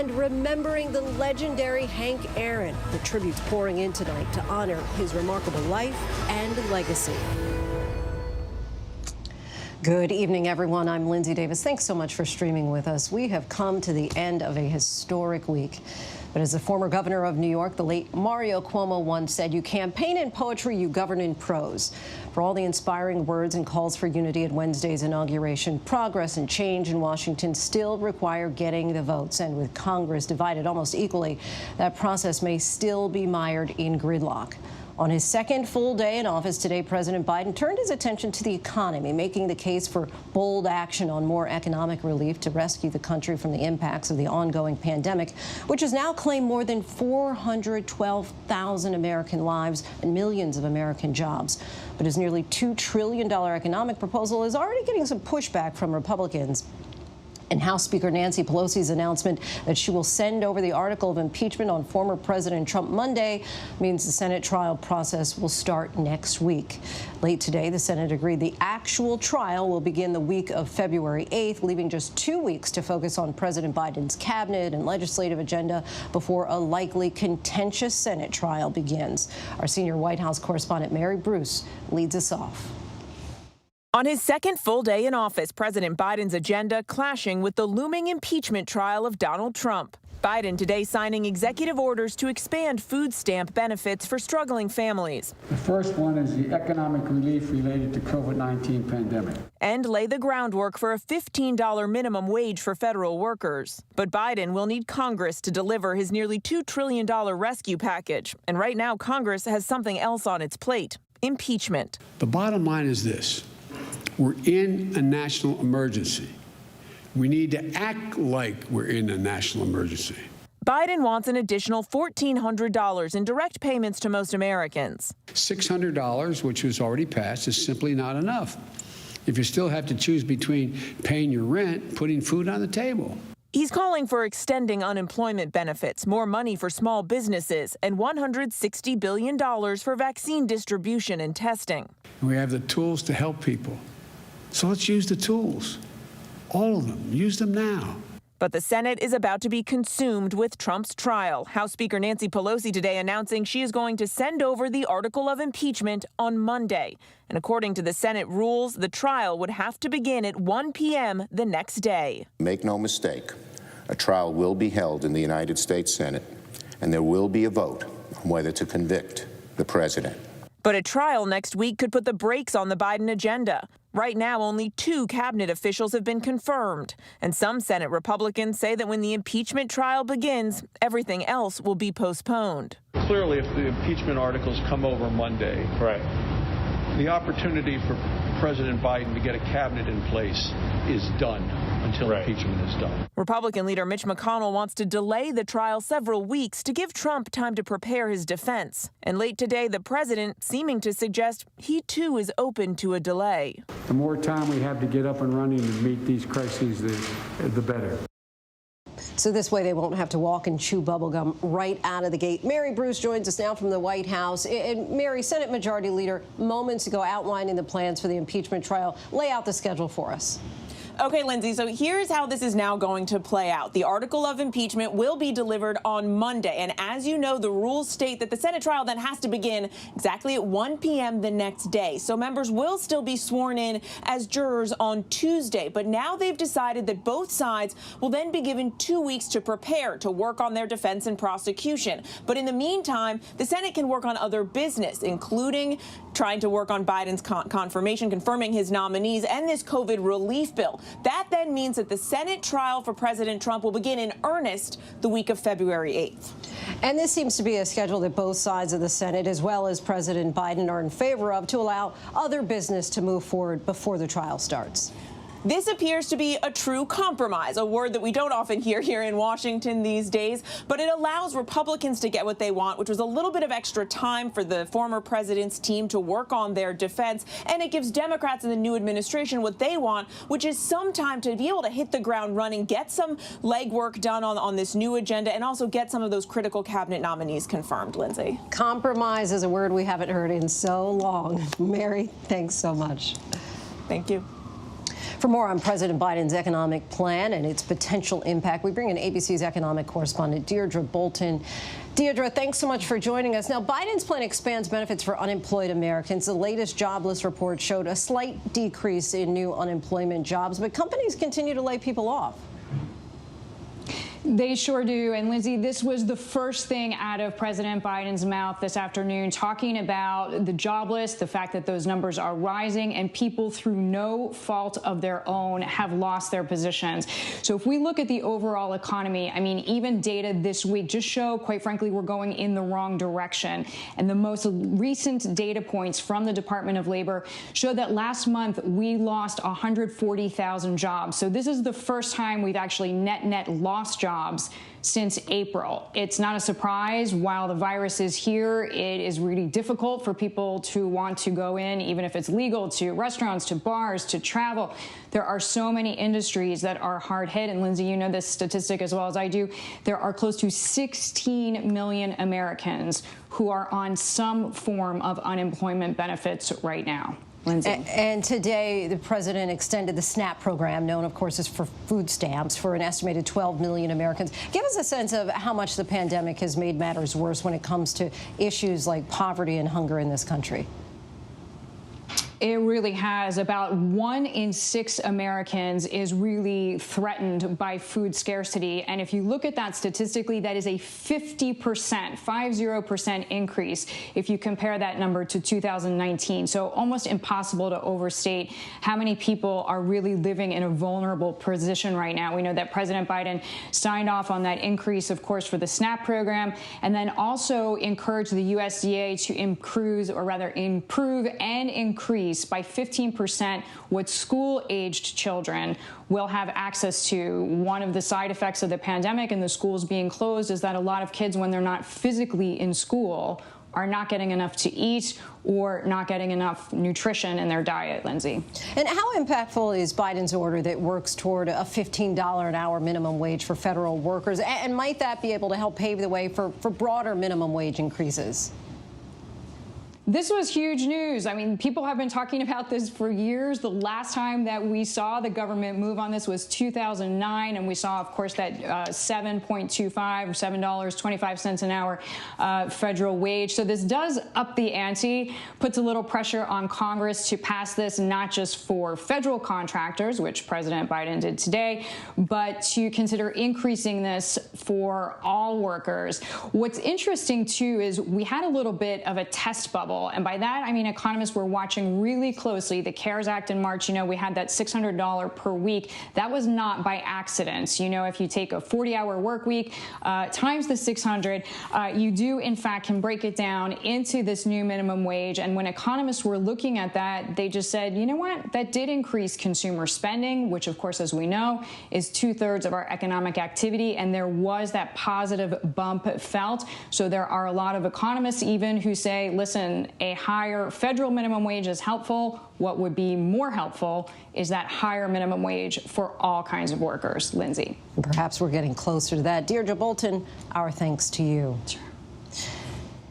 and remembering the legendary Hank Aaron. The tributes pouring in tonight to honor his remarkable life and legacy. Good evening, everyone. I'm Lindsay Davis. Thanks so much for streaming with us. We have come to the end of a historic week. But as the former governor of New York, the late Mario Cuomo once said, you campaign in poetry, you govern in prose. For all the inspiring words and calls for unity at Wednesday's inauguration, progress and change in Washington still require getting the votes. And with Congress divided almost equally, that process may still be mired in gridlock. On his second full day in office today, President Biden turned his attention to the economy, making the case for bold action on more economic relief to rescue the country from the impacts of the ongoing pandemic, which has now claimed more than 412,000 American lives and millions of American jobs. But his nearly $2 trillion economic proposal is already getting some pushback from Republicans. And House Speaker Nancy Pelosi's announcement that she will send over the article of impeachment on former President Trump Monday means the Senate trial process will start next week. Late today, the Senate agreed the actual trial will begin the week of February 8th, leaving just 2 weeks to focus on President Biden's cabinet and legislative agenda before a likely contentious Senate trial begins. Our senior White House correspondent Mary Bruce leads us off. On his second full day in office, President Biden's agenda clashing with the looming impeachment trial of Donald Trump. Biden today signing executive orders to expand food stamp benefits for struggling families. The first one is the economic relief related to COVID-19 pandemic. And lay the groundwork for a $15 minimum wage for federal workers. But Biden will need Congress to deliver his nearly $2 trillion rescue package. And right now, Congress has something else on its plate: impeachment. The bottom line is this. We're in a national emergency. We need to act like we're in a national emergency. Biden wants an additional $1,400 in direct payments to most Americans. $600, which was already passed, is simply not enough if you still have to choose between paying your rent, putting food on the table. He's calling for extending unemployment benefits, more money for small businesses, and $160 billion for vaccine distribution and testing. We have the tools to help people. So let's use the tools. All of them. Use them now. But the Senate is about to be consumed with Trump's trial. House Speaker Nancy Pelosi today announcing she is going to send over the article of impeachment on Monday. And according to the Senate rules, the trial would have to begin at 1 p.m. the next day. Make no mistake, a trial will be held in the United States Senate, and there will be a vote on whether to convict the president. But a trial next week could put the brakes on the Biden agenda. Right now, only 2 cabinet officials have been confirmed. And some Senate Republicans say that when the impeachment trial begins, everything else will be postponed. Clearly, if the impeachment articles come over Monday, the opportunity for President Biden to get a cabinet in place is done until impeachment is done. Republican leader Mitch McConnell wants to delay the trial several weeks to give Trump time to prepare his defense. And late today, the president seeming to suggest he too is open to a delay. The more time we have to get up and running and meet these crises, the better. So this way they won't have to walk and chew bubblegum right out of the gate. Mary Bruce joins us now from the White House. And Mary, Senate Majority Leader, moments ago outlining the plans for the impeachment trial. Lay out the schedule for us. Okay, Lindsay, so here's how this is now going to play out. The article of impeachment will be delivered on Monday. And as you know, the rules state that the Senate trial then has to begin exactly at 1 p.m. the next day. So members will still be sworn in as jurors on Tuesday. But now they've decided that both sides will then be given 2 weeks to prepare to work on their defense and prosecution. But in the meantime, the Senate can work on other business, including trying to work on Biden's confirmation, confirming his nominees, and this COVID relief bill. That then means that the Senate trial for President Trump will begin in earnest the week of February 8th. And this seems to be a schedule that both sides of the Senate, as well as President Biden, are in favor of to allow other business to move forward before the trial starts. This appears to be a true compromise, a word that we don't often hear here in Washington these days, but it allows Republicans to get what they want, which was a little bit of extra time for the former president's team to work on their defense, and it gives Democrats in the new administration what they want, which is some time to be able to hit the ground running, get some legwork done on this new agenda, and also get some of those critical cabinet nominees confirmed. Lindsay. Compromise is a word we haven't heard in so long. Mary, thanks so much. Thank you. For more on President Biden's economic plan and its potential impact, we bring in ABC's economic correspondent Deirdre Bolton. Deirdre, thanks so much for joining us. Now, Biden's plan expands benefits for unemployed Americans. The latest jobless report showed a slight decrease in new unemployment jobs, but companies continue to lay people off. They sure do. And Lindsay, this was the first thing out of President Biden's mouth this afternoon, talking about the jobless, the fact that those numbers are rising and people through no fault of their own have lost their positions. So if we look at the overall economy, I mean, even data this week just show, quite frankly, we're going in the wrong direction. And the most recent data points from the Department of Labor show that last month we lost 140,000 jobs. So this is the first time we've actually net lost jobs since April. It's not a surprise. While the virus is here, it is really difficult for people to want to go in, even if it's legal, to restaurants, to bars, to travel. There are so many industries that are hard hit. And Lindsay, you know this statistic as well as I do. There are close to 16 million Americans who are on some form of unemployment benefits right now. And today, the president extended the SNAP program, known, of course, as for food stamps, for an estimated 12 million Americans. Give us a sense of how much the pandemic has made matters worse when it comes to issues like poverty and hunger in this country. It really has. About 1 in 6 Americans is really threatened by food scarcity. And if you look at that statistically, that is a 50% increase if you compare that number to 2019. So almost impossible to overstate how many people are really living in a vulnerable position right now. We know that President Biden signed off on that increase, of course, for the SNAP program, and then also encouraged the USDA to improve and increase by 15% what school-aged children will have access to. One of the side effects of the pandemic and the schools being closed is that a lot of kids, when they're not physically in school, are not getting enough to eat or not getting enough nutrition in their diet, Lindsay. And how impactful is Biden's order that works toward a $15 an hour minimum wage for federal workers? And might that be able to help pave the way for broader minimum wage increases? This was huge news. I mean, people have been talking about this for years. The last time that we saw the government move on this was 2009, and we saw, of course, that $7.25 or $7.25 an hour federal wage. So this does up the ante, puts a little pressure on Congress to pass this, not just for federal contractors, which President Biden did today, but to consider increasing this for all workers. What's interesting, too, is we had a little bit of a test bubble. And by that, I mean, economists were watching really closely the CARES Act in March. You know, we had that $600 per week. That was not by accident. You know, if you take a 40-hour work week times the 600, you do, in fact, can break it down into this new minimum wage. And when economists were looking at that, they just said, you know what, that did increase consumer spending, which, of course, as we know, is 2/3 of our economic activity. And there was that positive bump felt. So there are a lot of economists even who say, listen, a higher federal minimum wage is helpful. What would be more helpful is that higher minimum wage for all kinds of workers. Lindsay. Perhaps we're getting closer to that. Deirdre Bolton, our thanks to you. Sure.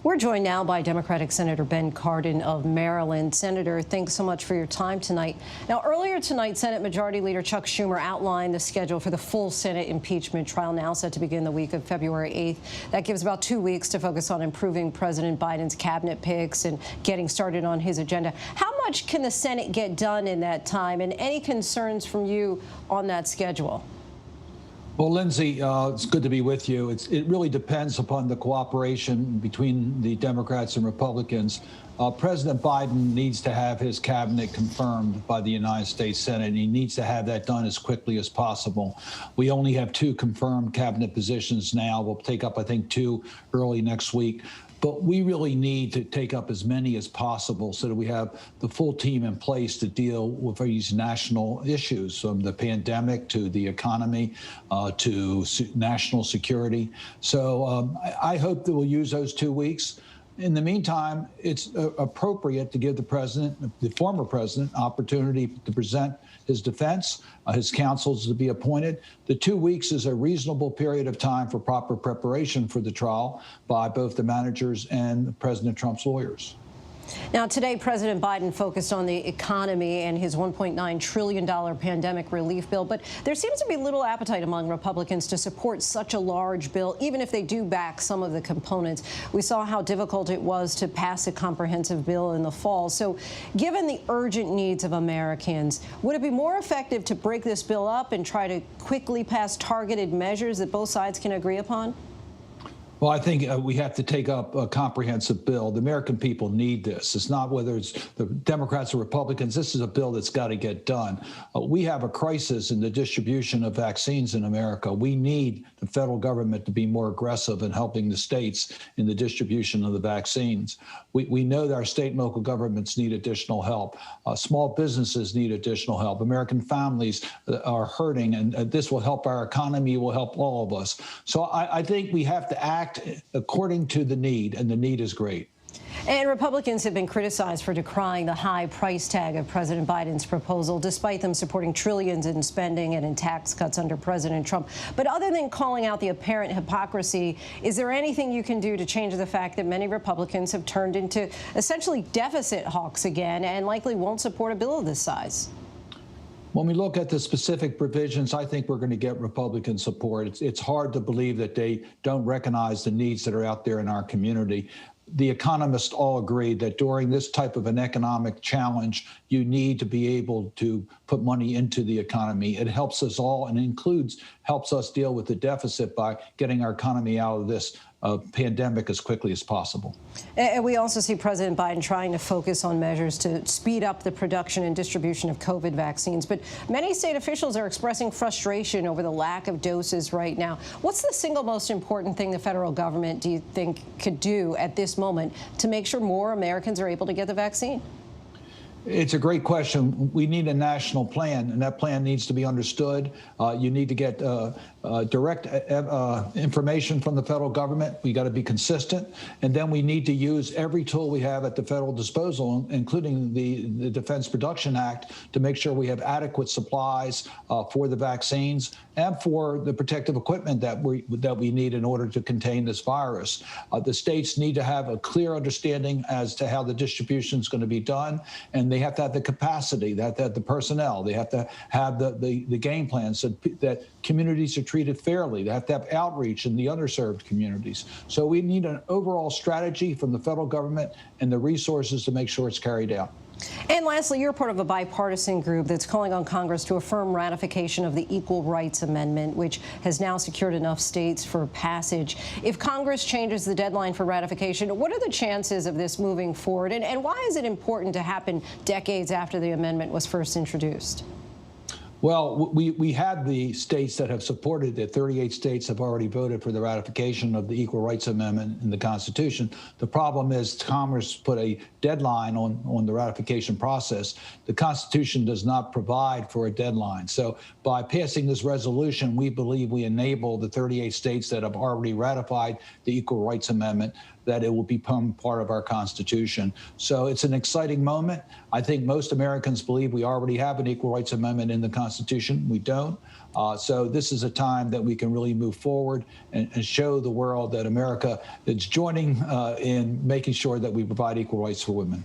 We're joined now by Democratic Senator Ben Cardin of Maryland. Senator, thanks so much for your time tonight. Now, earlier tonight, Senate Majority Leader Chuck Schumer outlined the schedule for the full Senate impeachment trial, now set to begin the week of February 8th. That gives about 2 weeks to focus on improving President Biden's cabinet picks and getting started on his agenda. How much can the Senate get done in that time, and any concerns from you on that schedule? Well, Lindsay, it's good to be with you. It really depends upon the cooperation between the Democrats and Republicans. President Biden needs to have his cabinet confirmed by the United States Senate, and he needs to have that done as quickly as possible. We only have 2 confirmed cabinet positions now. We'll take up, I think, 2 early next week. But we really need to take up as many as possible so that we have the full team in place to deal with these national issues, from the pandemic to the economy to national security. So I hope that we'll use those 2 weeks. In the meantime, it's appropriate to give the president, the former president, opportunity to present his defense, his counsels to be appointed. The 2 weeks is a reasonable period of time for proper preparation for the trial by both the managers and President Trump's lawyers. Now, today, President Biden focused on the economy and his $1.9 trillion pandemic relief bill. But there seems to be little appetite among Republicans to support such a large bill, even if they do back some of the components. We saw how difficult it was to pass a comprehensive bill in the fall. So given the urgent needs of Americans, would it be more effective to break this bill up and try to quickly pass targeted measures that both sides can agree upon? Well, I think we have to take up a comprehensive bill. The American people need this. It's not whether it's the Democrats or Republicans. This is a bill that's got to get done. We have a crisis in the distribution of vaccines in America. We need the federal government to be more aggressive in helping the states in the distribution of the vaccines. We know that our state and local governments need additional help. Small businesses need additional help. American families are hurting, and this will help our economy, will help all of us. So I think we have to act according to the need, and the need is great. And Republicans have been criticized for decrying the high price tag of President Biden's proposal, despite them supporting trillions in spending and in tax cuts under President Trump. But other than calling out the apparent hypocrisy, is there anything you can do to change the fact that many Republicans have turned into essentially deficit hawks again and likely won't support a bill of this size? When we look at the specific provisions, I think we're going to get Republican support. It's hard to believe that they don't recognize the needs that are out there in our community. The economists all agree that during this type of an economic challenge, you need to be able to put money into the economy. It helps us all, and helps us deal with the deficit by getting our economy out of this pandemic as quickly as possible. And we also see President Biden trying to focus on measures to speed up the production and distribution of COVID vaccines. But many state officials are expressing frustration over the lack of doses right now. What's the single most important thing the federal government, do you think, could do at this moment to make sure more Americans are able to get the vaccine? It's a great question. We need a national plan, and that plan needs to be understood. You need to get direct information from the federal government. We got to be consistent, and then we need to use every tool we have at the federal disposal, including the Defense Production Act, to make sure we have adequate supplies for the vaccines and for the protective equipment that we need in order to contain this virus. The states need to have a clear understanding as to how the distribution is going to be done, and they have to have the capacity, they have to have the personnel, they have to have the game plans so that communities are treated fairly. They have to have outreach in the underserved communities. So we need an overall strategy from the federal government and the resources to make sure it's carried out. And lastly, you're part of a bipartisan group that's calling on Congress to affirm ratification of the Equal Rights Amendment, which has now secured enough states for passage. If Congress changes the deadline for ratification, what are the chances of this moving forward? And why is it important to happen decades after the amendment was first introduced? Well, we had the states that have supported it. 38 states have already voted for the ratification of the Equal Rights Amendment in the Constitution. The problem is Congress put a deadline on the ratification process. The Constitution does not provide for a deadline. So by passing this resolution, we believe we enable the 38 states that have already ratified the Equal Rights Amendment that it will become part of our Constitution. So it's an exciting moment. I think most Americans believe we already have an Equal Rights Amendment in the Constitution. We don't. So this is a time that we can really move forward and show the world that America is joining in making sure that we provide equal rights for women.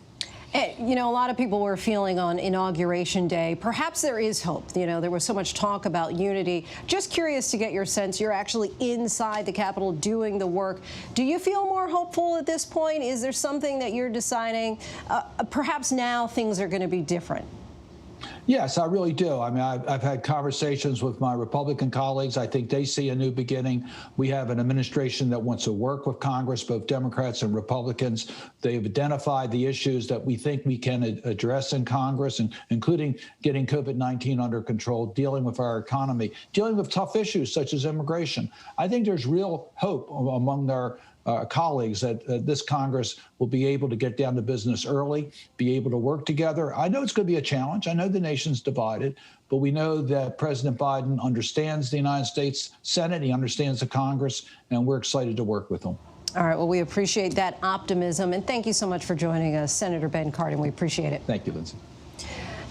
You know, a lot of people were feeling on Inauguration Day, perhaps there is hope. You know, there was so much talk about unity. Just curious to get your sense. You're actually inside the Capitol doing the work. Do you feel more hopeful at this point? Is there something that you're deciding, perhaps now things are going to be different? Yes, I really do. I mean, I've had conversations with my Republican colleagues. I think they see a new beginning. We have an administration that wants to work with Congress, both Democrats and Republicans. They've identified the issues that we think we can address in Congress, including getting COVID-19 under control, dealing with our economy, dealing with tough issues such as immigration. I think there's real hope among our colleagues that this Congress will be able to get down to business early, be able to work together. I know it's going to be a challenge. I know the nation's divided, but we know that President Biden understands the United States Senate. He understands the Congress, and we're excited to work with him. All right. Well, we appreciate that optimism. And thank you so much for joining us, Senator Ben Cardin. We appreciate it. Thank you, Lindsay.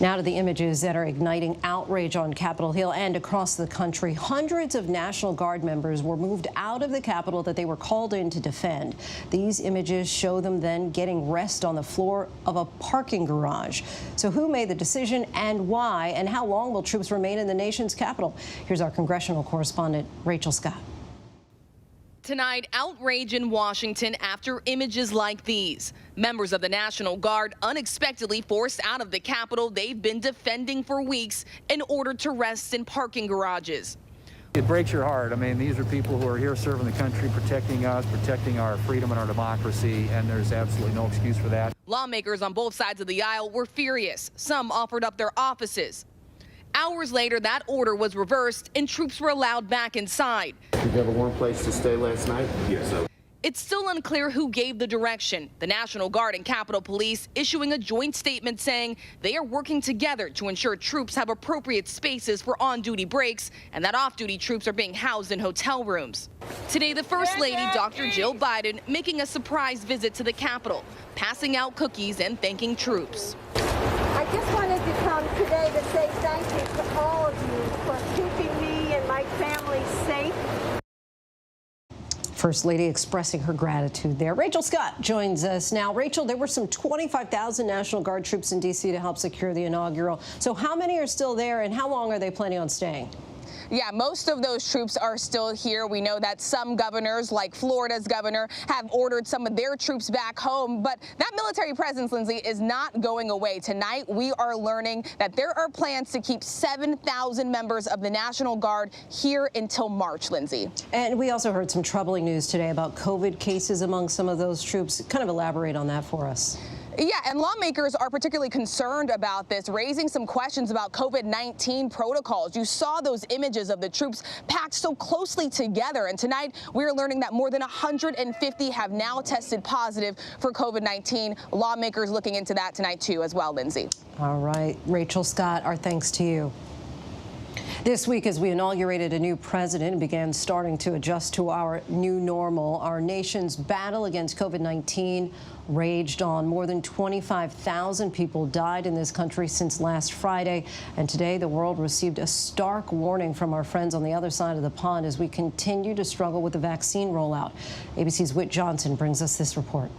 Now to the images that are igniting outrage on Capitol Hill and across the country. Hundreds of National Guard members were moved out of the Capitol that they were called in to defend. These images show them then getting rest on the floor of a parking garage. So who made the decision and why, and how long will troops remain in the nation's capital? Here's our congressional correspondent, Rachel Scott. Tonight, outrage in Washington after images like these. Members of the National Guard unexpectedly forced out of the Capitol they've been defending for weeks in order to rest in parking garages. It breaks your heart. I mean, these are people who are here serving the country, protecting us, protecting our freedom and our democracy, and there's absolutely no excuse for that. Lawmakers on both sides of the aisle were furious. Some offered up their offices. Hours later, that order was reversed and troops were allowed back inside. Did you have a warm place to stay last night? Yes. It's still unclear who gave the direction. The National Guard and Capitol Police issuing a joint statement saying they are working together to ensure troops have appropriate spaces for on-duty breaks and that off-duty troops are being housed in hotel rooms. Today, the First Lady, Dr. Jill Biden, making a surprise visit to the Capitol, passing out cookies and thanking troops. I just wanted to come today to say thank you to all of you for keeping me and my family safe. First Lady expressing her gratitude there. Rachel Scott joins us now. Rachel, there were some 25,000 National Guard troops in D.C. to help secure the inaugural. So how many are still there and how long are they planning on staying? Yeah, most of those troops are still here. We know that some governors, like Florida's governor, have ordered some of their troops back home. But that military presence, Lindsay, is not going away. Tonight, we are learning that there are plans to keep 7,000 members of the National Guard here until March, Lindsay. And we also heard some troubling news today about COVID cases among some of those troops. Kind of elaborate on that for us. Yeah, and lawmakers are particularly concerned about this, raising some questions about COVID-19 protocols. You saw those images of the troops packed so closely together. And tonight, we're learning that more than 150 have now tested positive for COVID-19. Lawmakers looking into that tonight, too, as well, Lindsay. All right. Rachel Scott, our thanks to you. This week, as we inaugurated a new president and began starting to adjust to our new normal, our nation's battle against COVID-19 raged on. More than 25,000 people died in this country since last Friday. And today, the world received a stark warning from our friends on the other side of the pond as we continue to struggle with the vaccine rollout. ABC's Whit Johnson brings us this report.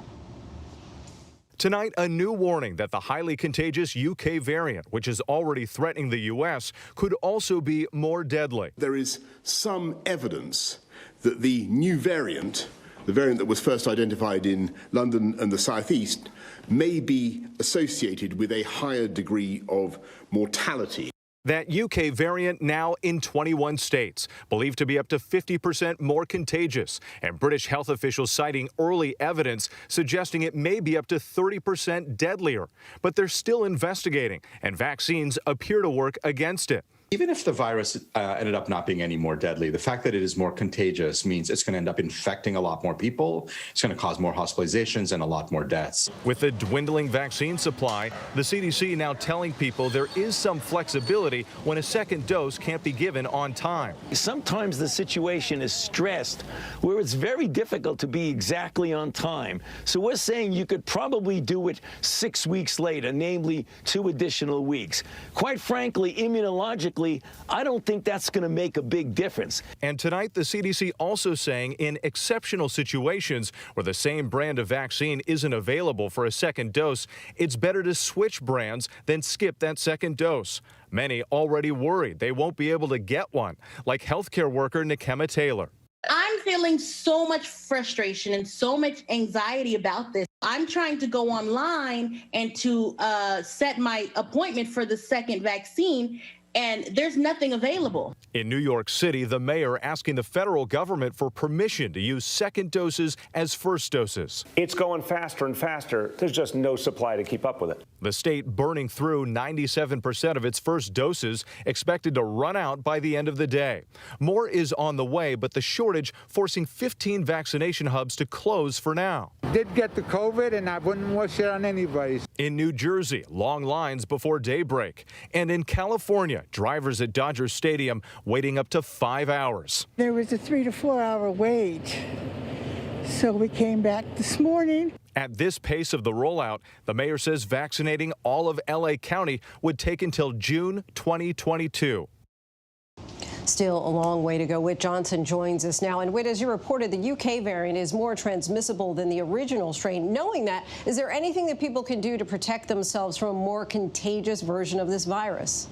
Tonight, a new warning that the highly contagious UK variant, which is already threatening the U.S., could also be more deadly. There is some evidence that the new variant, the variant that was first identified in London and the southeast, may be associated with a higher degree of mortality. That UK variant now in 21 states, believed to be up to 50% more contagious, and British health officials citing early evidence suggesting it may be up to 30% deadlier. But they're still investigating, and vaccines appear to work against it. Even if the virus ended up not being any more deadly, the fact that it is more contagious means it's going to end up infecting a lot more people. It's going to cause more hospitalizations and a lot more deaths. With the dwindling vaccine supply, the CDC now telling people there is some flexibility when a second dose can't be given on time. Sometimes the situation is stressed where it's very difficult to be exactly on time. So we're saying you could probably do it 6 weeks later, namely 2 additional weeks. Quite frankly, immunologically, I don't think that's going to make a big difference. And tonight, the CDC also saying in exceptional situations where the same brand of vaccine isn't available for a second dose, it's better to switch brands than skip that second dose. Many already worried they won't be able to get one, like healthcare worker Nikema Taylor. I'm feeling so much frustration and so much anxiety about this. I'm trying to go online and to set my appointment for the second vaccine, and there's nothing available. In New York City, the mayor asking the federal government for permission to use second doses as first doses. It's going faster and faster. There's just no supply to keep up with it. The state burning through 97% of its first doses, expected to run out by the end of the day. More is on the way, but the shortage forcing 15 vaccination hubs to close for now. Did get the COVID, and I wouldn't wish it on anybody. In New Jersey, long lines before daybreak. And in California, drivers at Dodger Stadium waiting up to 5 hours. There was a 3 to 4 hour wait. So we came back this morning. At this pace of the rollout, the mayor says vaccinating all of LA County would take until June 2022. Still a long way to go. Whit Johnson joins us now. And Whit, as you reported, the UK variant is more transmissible than the original strain. Knowing that, is there anything that people can do to protect themselves from a more contagious version of this virus?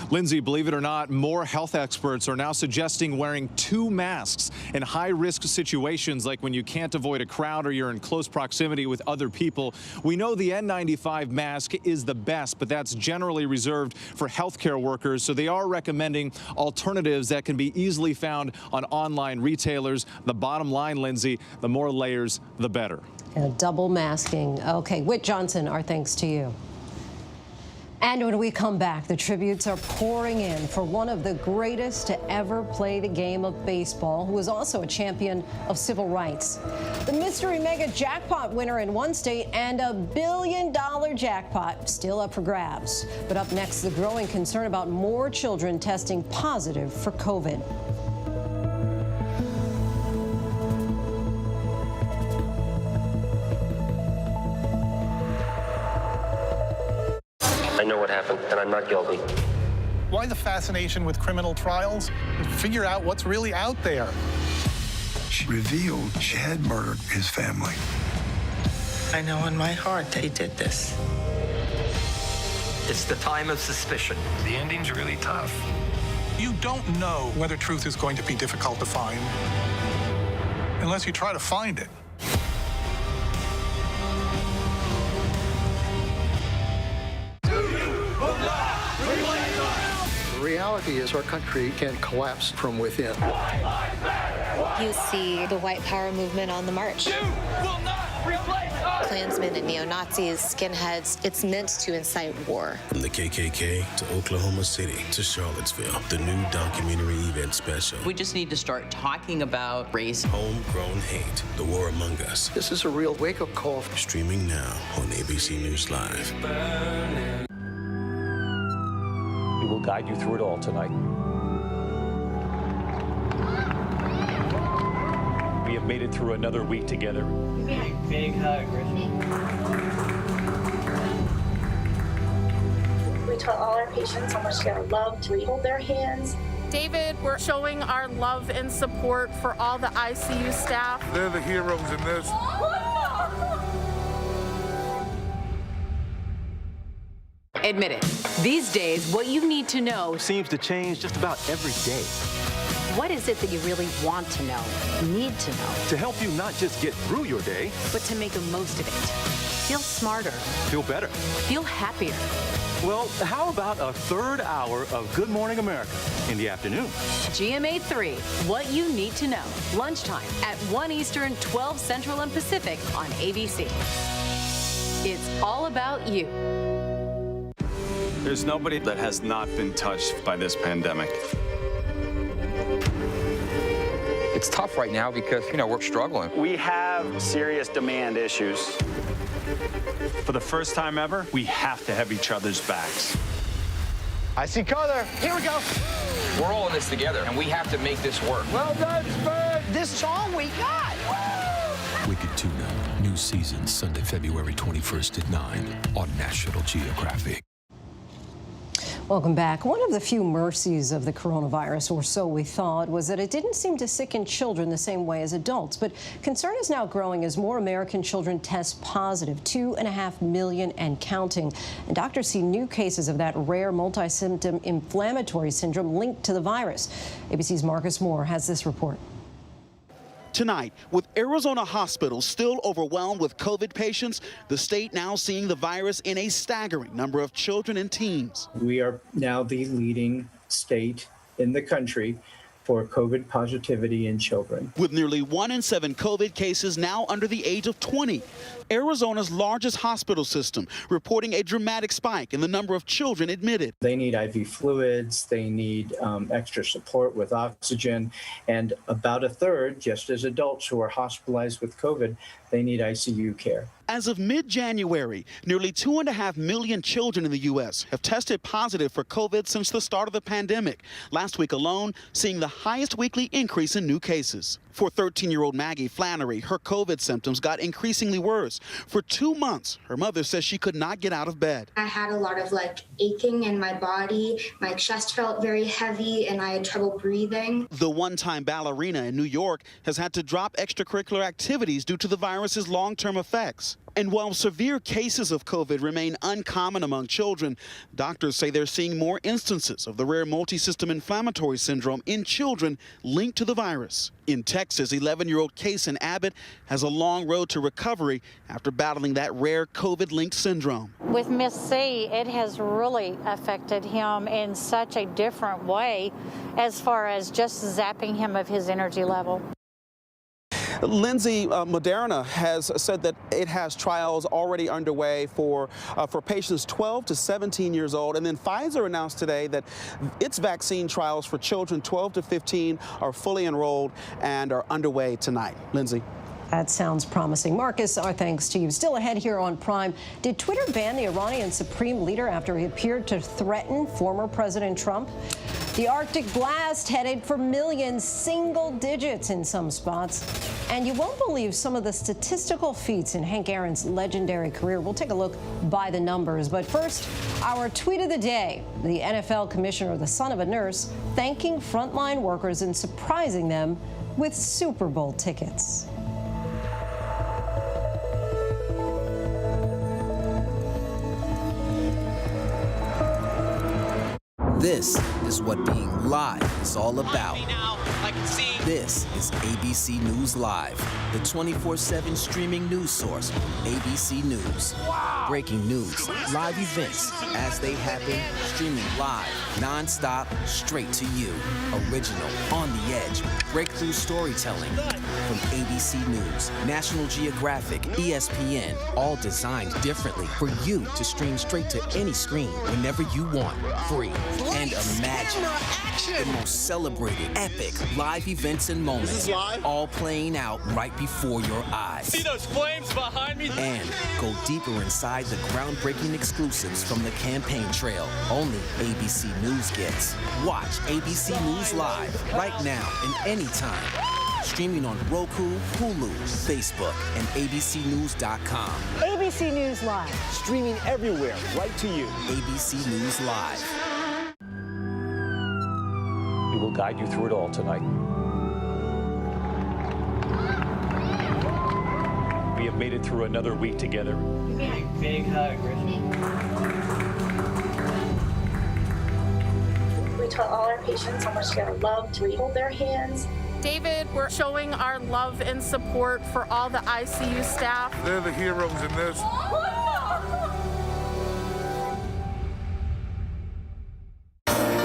Lindsay, believe it or not, more health experts are now suggesting wearing 2 masks in high-risk situations like when you can't avoid a crowd or you're in close proximity with other people. We know the N95 mask is the best, but that's generally reserved for healthcare workers, so they are recommending alternatives that can be easily found on online retailers. The bottom line, Lindsay, the more layers, the better. Double masking. Okay, Whit Johnson, our thanks to you. And when we come back, the tributes are pouring in for one of the greatest to ever play the game of baseball, who was also a champion of civil rights. The mystery mega jackpot winner in one state and a $1 billion jackpot still up for grabs. But up next, the growing concern about more children testing positive for COVID. I know what happened, and I'm not guilty. Why the fascination with criminal trials? Figure out what's really out there. She revealed she had murdered his family. I know in my heart they did this. It's the time of suspicion. The ending's really tough. You don't know whether truth is going to be difficult to find unless you try to find it. The reality is our country can collapse from within. You see the white power movement on the march. Klansmen and neo-Nazis, skinheads, it's meant to incite war. From the KKK to Oklahoma City to Charlottesville, the new documentary event special. We just need to start talking about race. Homegrown Hate, the war among us. This is a real wake-up call. Streaming now on ABC News Live. We will guide you through it all tonight. We have made it through another week together. Big hug, Griffin. We tell all our patients how much they're loved. We hold their hands. David, we're showing our love and support for all the ICU staff. They're the heroes in this. Admit it. These days, what you need to know Seems to change just about every day. What is it that you really want to know, need to know, To help you not just get through your day, but to make the most of it? Feel smarter. feel better. Feel happier. Well, how about a third hour of Good Morning America in the afternoon? GMA 3, what you need to know. Lunchtime at 1 Eastern, 12 Central and Pacific on ABC. It's all about you. There's nobody that has not been touched by this pandemic. It's tough right now because, we're struggling. We have serious demand issues. For the first time ever, we have to have each other's backs. I see color. Here we go. We're all in this together, and we have to make this work. Well done, Spurs. This is all we got. Wicked Tuna, new season Sunday, February 21st at 9 on National Geographic. Welcome back. One of the few mercies of the coronavirus, or so we thought, was that it didn't seem to sicken children the same way as adults. But concern is now growing as more American children test positive, 2.5 million and counting. And doctors see new cases of that rare multi-symptom inflammatory syndrome linked to the virus. ABC's Marcus Moore has this report. Tonight, with Arizona hospitals still overwhelmed with COVID patients, the state now seeing the virus in a staggering number of children and teens. We are now the leading state in the country for COVID positivity in children. With nearly 1 in 7 COVID cases now under the age of 20, Arizona's largest hospital system reporting a dramatic spike in the number of children admitted. They need IV fluids, they need extra support with oxygen, and about a third, just as adults who are hospitalized with COVID, they need ICU care. As of mid-January, nearly 2.5 million children in the U.S. have tested positive for COVID since the start of the pandemic. Last week alone, seeing the highest weekly increase in new cases. For 13-year-old Maggie Flannery, her COVID symptoms got increasingly worse. For 2 months, her mother says she could not get out of bed. I had a lot of aching in my body. My chest felt very heavy and I had trouble breathing. The one-time ballerina in New York has had to drop extracurricular activities due to the virus's long-term effects. And while severe cases of COVID remain uncommon among children, doctors say they're seeing more instances of the rare multisystem inflammatory syndrome in children linked to the virus. In Texas, 11-year-old Kason Abbott has a long road to recovery after battling that rare COVID-linked syndrome. With Miss C, it has really affected him in such a different way as far as just zapping him of his energy level. Lindsay, Moderna has said that it has trials already underway for patients 12 to 17 years old. And then Pfizer announced today that its vaccine trials for children 12 to 15 are fully enrolled and are underway tonight. Lindsay. That sounds promising. Marcus, our thanks to you. Still ahead here on Prime. Did Twitter ban the Iranian supreme leader after he appeared to threaten former President Trump? The Arctic blast headed for millions, single digits in some spots. And you won't believe some of the statistical feats in Hank Aaron's legendary career. We'll take a look by the numbers. But first, our tweet of the day. The NFL commissioner, the son of a nurse, thanking frontline workers and surprising them with Super Bowl tickets. This is what being live is all about. This is ABC News Live, the 24/7 streaming news source from ABC News. Breaking news, live events as they happen, streaming live, non-stop, straight to you. Original, on the edge, breakthrough storytelling from ABC News, National Geographic, ESPN, all designed differently for you to stream straight to any screen whenever you want, free. And imagine the most celebrated, epic live events and moments, all playing out right before your eyes. See those flames behind me? And go deeper inside the groundbreaking exclusives from the campaign trail only ABC News gets. Watch ABC News Live right now and anytime. Streaming on Roku, Hulu, Facebook, and abcnews.com. ABC News Live. Streaming everywhere, right to you. ABC News Live. We will guide you through it all tonight. We have made it through another week together. Big hug, We tell all our patients how much they're loved. We hold their hands. David, we're showing our love and support for all the ICU staff. They're the heroes in this.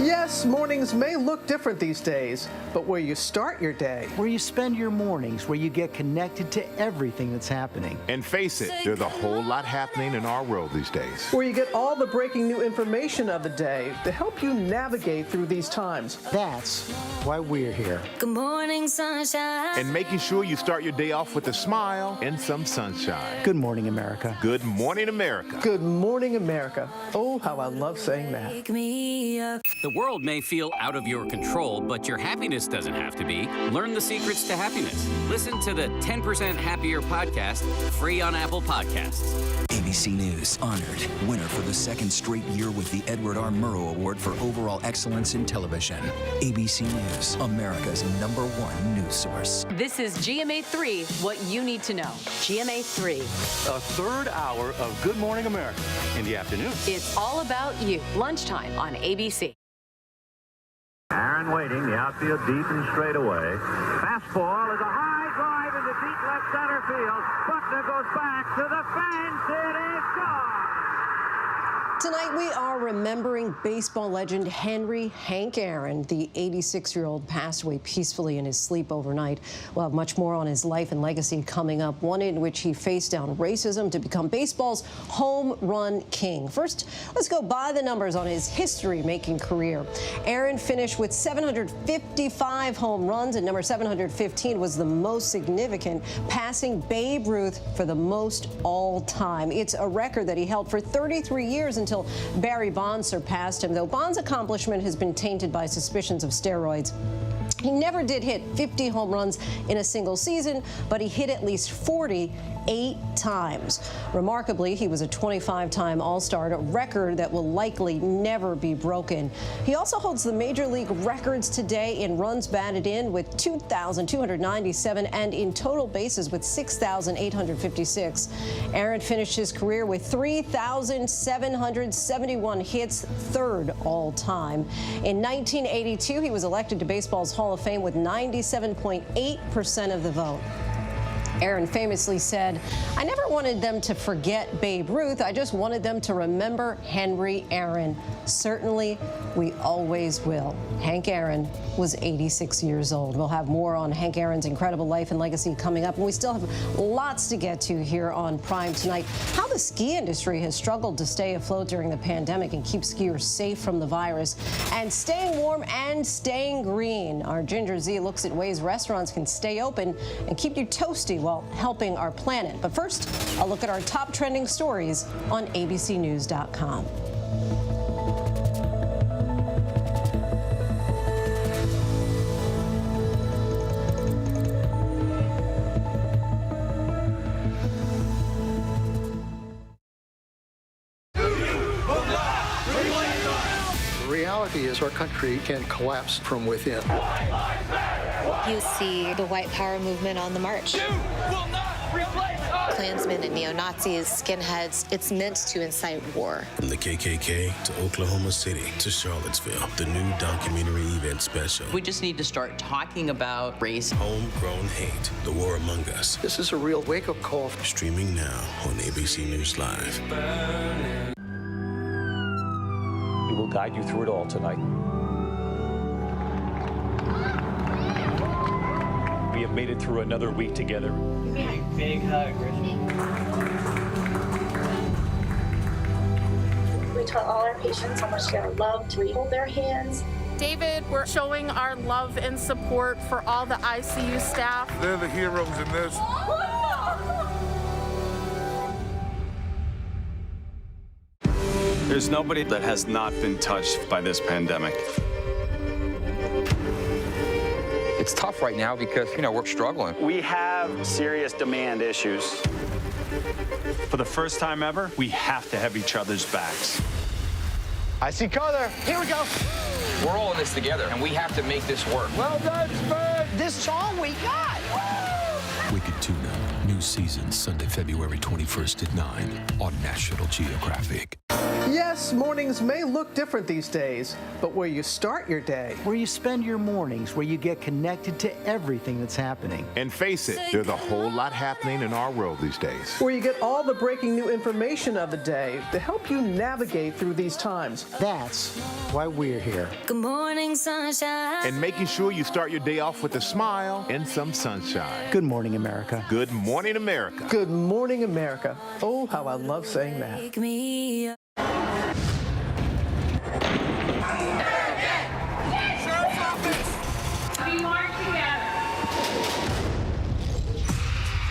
Yes, mornings may look different these days, but where you start your day, where you spend your mornings, where you get connected to everything that's happening. And face it, there's a whole lot happening in our world these days. Where you get all the breaking new information of the day to help you navigate through these times. That's why we're here. Good morning, sunshine. And making sure you start your day off with a smile and some sunshine. Good morning, America. Good morning, America. Good morning, America. Oh, how I love saying that. Wake me up. The world may feel out of your control, but your happiness doesn't have to be. Learn the secrets to happiness. Listen to the 10% Happier podcast, free on Apple Podcasts. ABC News honored winner for the second straight year with the Edward R. Murrow Award for Overall Excellence in Television. ABC News, America's #1 news source. This is GMA3, what you need to know. GMA3. A third hour of Good Morning America in the afternoon. It's all about you. Lunchtime on ABC. Aaron waiting, the outfield deep and straight away. Fastball is a high drive into deep left center field. Buckner goes back to the fence. It is gone. Tonight, we are remembering baseball legend Henry Hank Aaron. The 86-year-old passed away peacefully in his sleep overnight. We'll have much more on his life and legacy coming up, one in which he faced down racism to become baseball's home run king. First, let's go by the numbers on his history-making career. Aaron finished with 755 home runs, and number 715 was the most significant, passing Babe Ruth for the most all-time. It's a record that he held for 33 years until Barry Bonds surpassed him, though Bonds' accomplishment has been tainted by suspicions of steroids. He never did hit 50 home runs in a single season, but he hit at least 40 8 times. Remarkably, he was a 25-time All-Star, a record that will likely never be broken. He also holds the Major League records today in runs batted in with 2,297 and in total bases with 6,856. Aaron finished his career with 3,771 hits, third all-time. In 1982, he was elected to baseball's Hall of Fame with 97.8% of the vote. Aaron famously said, "I never wanted them to forget Babe Ruth. I just wanted them to remember Henry Aaron. Certainly, we always will." Hank Aaron was 86 years old. We'll have more on Hank Aaron's incredible life and legacy coming up, and we still have lots to get to here on Prime tonight. How the ski industry has struggled to stay afloat during the pandemic and keep skiers safe from the virus, and staying warm and staying green. Our Ginger Z looks at ways restaurants can stay open and keep you toasty while helping our planet. But first, a look at our top trending stories on abcnews.com. The reality is our country can collapse from within. You see the white power movement on the march. Klansmen and neo-Nazis, skinheads, it's meant to incite war. From the KKK to Oklahoma City to Charlottesville, the new documentary event special. We just need to start talking about race. Homegrown hate, the war among us. This is a real wake-up call. Streaming now on ABC News Live. We will guide you through it all tonight. We have made it through another week together. Big hug, We tell all our patients how much they're loved. We hold their hands. David, we're showing our love and support for all the ICU staff. They're the heroes in this. There's nobody that has not been touched by this pandemic. It's tough right now because, we're struggling. We have serious demand issues. For the first time ever, we have to have each other's backs. I see color. Here we go. We're all in this together, and we have to make this work. Well done, Spurs. This is all we got. Wicked Tuna. New season Sunday, February 21st at 9 on National Geographic. Yes, mornings may look different these days, but where you start your day, where you spend your mornings, where you get connected to everything that's happening. And face it, there's a whole lot happening in our world these days. Where you get all the breaking new information of the day to help you navigate through these times. That's why we're here. Good morning, sunshine. And making sure you start your day off with a smile and some sunshine. Good morning, America. Good morning, America. Good morning, America. Oh, how I love saying that. Wake me up.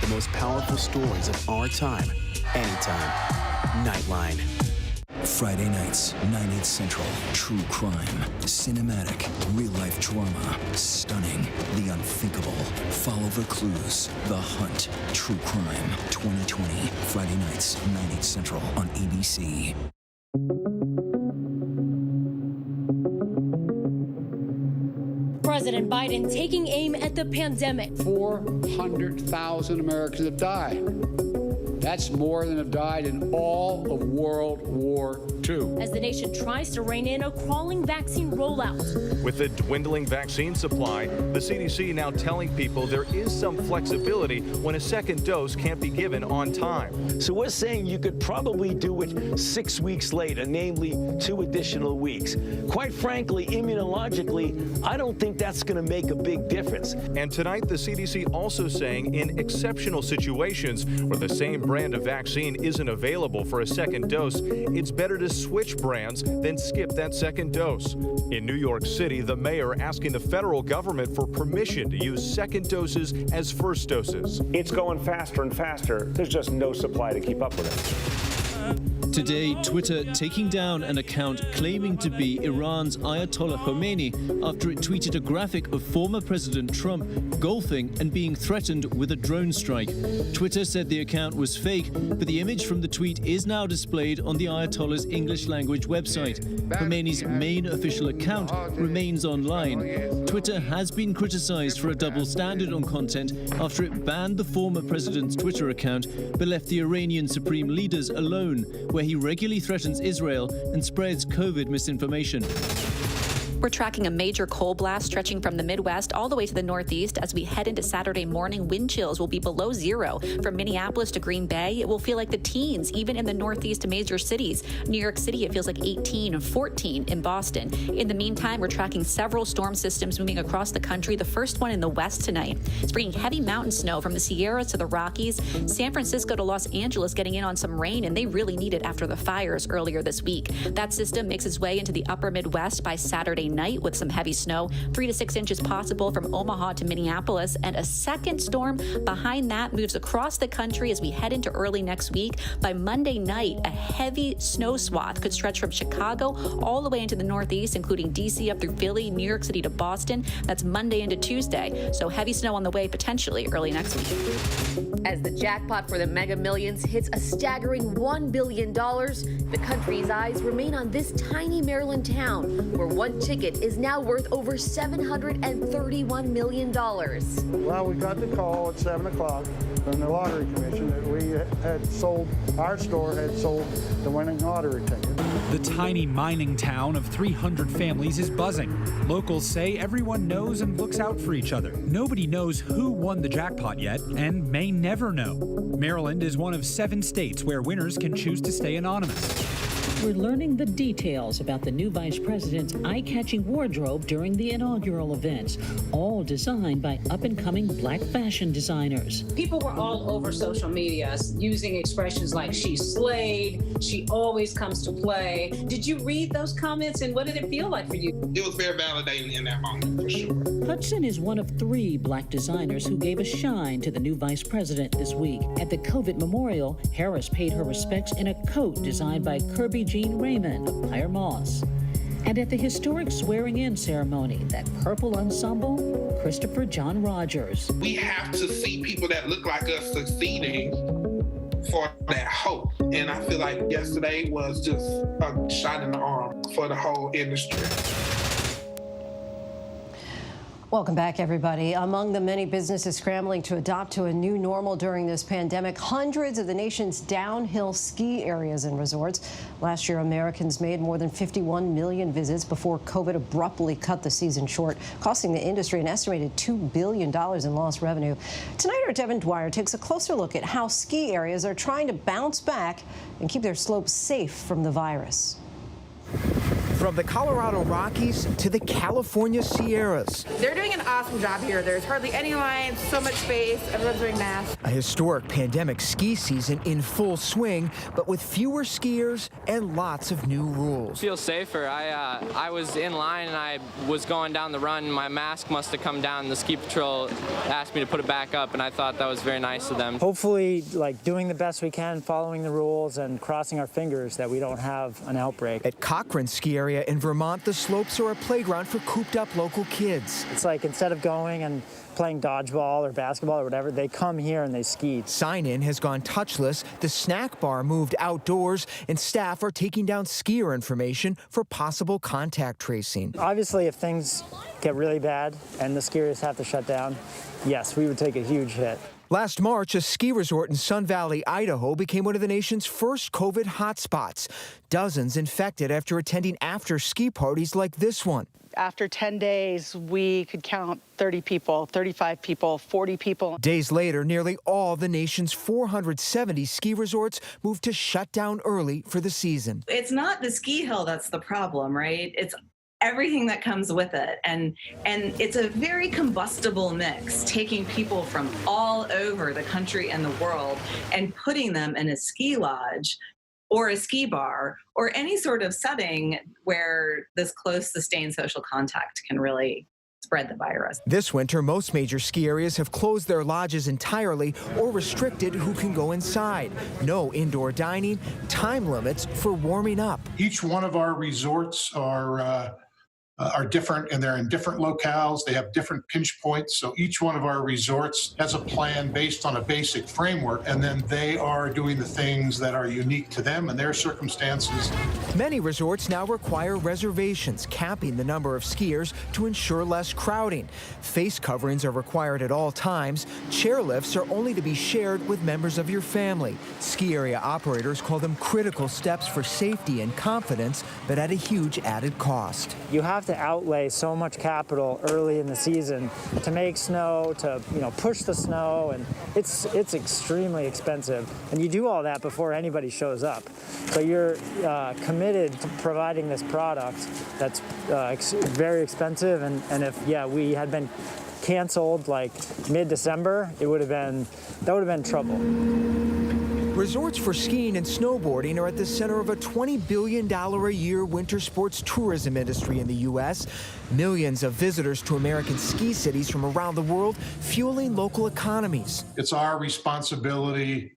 The most powerful stories of our time, anytime. Nightline. Friday nights, 9/8 Central. True crime, cinematic, real-life drama, stunning, the unthinkable. Follow the clues. The Hunt. True crime. 2020. Friday nights, 9/8 Central on ABC. President Biden taking aim at the pandemic. 400,000 Americans have died. That's more than have died in all of World War II. As the nation tries to rein in a crawling vaccine rollout. With a dwindling vaccine supply, the CDC now telling people there is some flexibility when a second dose can't be given on time. So we're saying you could probably do it 6 weeks later, namely 2 additional weeks. Quite frankly, immunologically, I don't think that's going to make a big difference. And tonight, the CDC also saying in exceptional situations where the same brand of vaccine isn't available for a second dose, it's better to switch brands than skip that second dose. In New York City, the mayor asking the federal government for permission to use second doses as first doses. It's going faster and faster. There's just no supply to keep up with it. Today, Twitter taking down an account claiming to be Iran's Ayatollah Khomeini after it tweeted a graphic of former President Trump golfing and being threatened with a drone strike. Twitter said the account was fake, but the image from the tweet is now displayed on the Ayatollah's English language website. Khomeini's main official account remains online. Twitter has been criticized for a double standard on content after it banned the former president's Twitter account but left the Iranian supreme leaders alone, where he regularly threatens Israel and spreads COVID misinformation. We're tracking a major cold blast stretching from the Midwest all the way to the Northeast. As we head into Saturday morning, wind chills will be below zero. From Minneapolis to Green Bay, it will feel like the teens, even in the Northeast major cities. New York City, it feels like 18 and 14 in Boston. In the meantime, we're tracking several storm systems moving across the country. The first one in the west tonight. It's bringing heavy mountain snow from the Sierras to the Rockies. San Francisco to Los Angeles getting in on some rain, and they really need it after the fires earlier this week. That system makes its way into the upper Midwest by Saturday night with some heavy snow, 3 to 6 inches possible from Omaha to Minneapolis, and a second storm behind that moves across the country as we head into early next week. By Monday night, a heavy snow swath could stretch from Chicago all the way into the Northeast, including D.C. up through Philly, New York City to Boston. That's Monday into Tuesday, so heavy snow on the way potentially early next week. As the jackpot for the Mega Millions hits a staggering $1 billion, the country's eyes remain on this tiny Maryland town, where one ticket is now worth over $731 million. Well, we got the call at 7 o'clock from the Lottery Commission that we had sold, our store had sold the winning lottery ticket. The tiny mining town of 300 families is buzzing. Locals say everyone knows and looks out for each other. Nobody knows who won the jackpot yet and may never know. Maryland is one of 7 states where winners can choose to stay anonymous. We're learning the details about the new vice president's eye-catching wardrobe during the inaugural events, all designed by up-and-coming black fashion designers. People were all over social media using expressions like "she slayed," "she always comes to play." Did you read those comments, and what did it feel like for you? It was very validating in that moment, for sure. Hudson is one of 3 black designers who gave a shine to the new vice president this week. At the COVID Memorial, Harris paid her respects in a coat designed by Kirby Jean Raymond of Pyre Moss. And at the historic swearing-in ceremony, that purple ensemble, Christopher John Rogers. We have to see people that look like us succeeding for that hope. And I feel like yesterday was just a shot in the arm for the whole industry. Welcome back, everybody. Among the many businesses scrambling to adopt to a new normal during this pandemic, hundreds of the nation's downhill ski areas and resorts. Last year, Americans made more than 51 million visits before COVID abruptly cut the season short, costing the industry an estimated $2 billion in lost revenue. Tonight, our Devin Dwyer takes a closer look at how ski areas are trying to bounce back and keep their slopes safe from the virus. From the Colorado Rockies to the California Sierras. They're doing an awesome job here. There's hardly any lines, so much space, everyone's wearing masks. A historic pandemic ski season in full swing, but with fewer skiers and lots of new rules. Feel safer. I was in line and I was going down the run. My mask must have come down. The ski patrol asked me to put it back up, and I thought that was very nice of them. Hopefully, doing the best we can, following the rules, and crossing our fingers that we don't have an outbreak. At Cochrane Ski Area in Vermont, the slopes are a playground for cooped-up local kids. It's like instead of going and playing dodgeball or basketball or whatever, they come here and they ski. Sign-in has gone touchless, the snack bar moved outdoors, and staff are taking down skier information for possible contact tracing. Obviously, if things get really bad and the skiers have to shut down, yes, we would take a huge hit. Last March, a ski resort in Sun Valley, Idaho, became one of the nation's first COVID hotspots. Dozens infected after attending after-ski parties like this one. After 10 days, we could count 30 people, 35 people, 40 people. Days later, nearly all the nation's 470 ski resorts moved to shut down early for the season. It's not the ski hill that's the problem, right? It's everything that comes with it. And it's a very combustible mix, taking people from all over the country and the world and putting them in a ski lodge or a ski bar or any sort of setting where this close, sustained social contact can really spread the virus. This winter, most major ski areas have closed their lodges entirely or restricted who can go inside. No indoor dining, time limits for warming up. Each one of our resorts are different, and they're in different locales. They have different pinch points. So each one of our resorts has a plan based on a basic framework, and then they are doing the things that are unique to them and their circumstances. Many resorts now require reservations, capping the number of skiers to ensure less crowding. Face coverings are required at all times. Chairlifts are only to be shared with members of your family. Ski area operators call them critical steps for safety and confidence, but at a huge added cost. You have to outlay so much capital early in the season to make snow, to push the snow, and it's extremely expensive. And you do all that before anybody shows up. So you're committed to providing this product that's very expensive. And if we had been canceled like mid-December, that would have been trouble. Resorts for skiing and snowboarding are at the center of a $20 billion a year winter sports tourism industry in the U.S. Millions of visitors to American ski cities from around the world, fueling local economies. It's our responsibility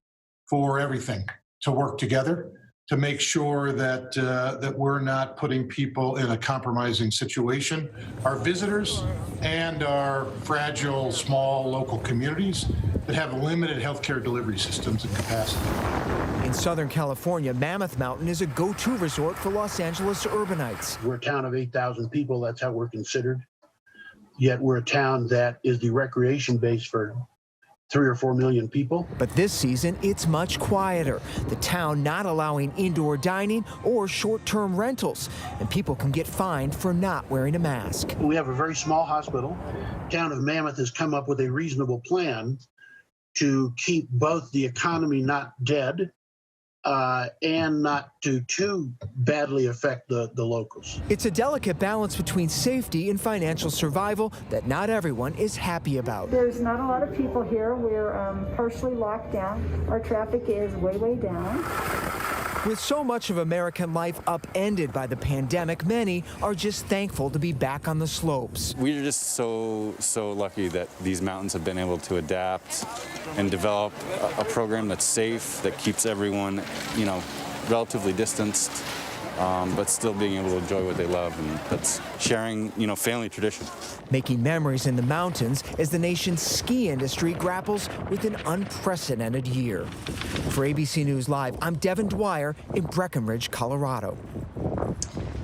for everything to work together to make sure that we're not putting people in a compromising situation. Our visitors and our fragile, small local communities that have limited healthcare delivery systems and capacity. In Southern California, Mammoth Mountain is a go-to resort for Los Angeles urbanites. We're a town of 8,000 people. That's how we're considered. Yet we're a town that is the recreation base for 3 or 4 million people. But this season, it's much quieter. The town not allowing indoor dining or short-term rentals, and people can get fined for not wearing a mask. We have a very small hospital. The town of Mammoth has come up with a reasonable plan to keep both the economy not dead and not to too badly affect the locals. It's a delicate balance between safety and financial survival that not everyone is happy about. There's not a lot of people here. We're partially locked down. Our traffic is way down. With so much of American life upended by the pandemic, many are just thankful to be back on the slopes. We're just so lucky that these mountains have been able to adapt and develop a program that's safe, that keeps everyone, relatively distanced, but still being able to enjoy what they love, and that's sharing, family tradition. Making memories in the mountains as the nation's ski industry grapples with an unprecedented year. For ABC News Live, I'm Devin Dwyer in Breckenridge, Colorado.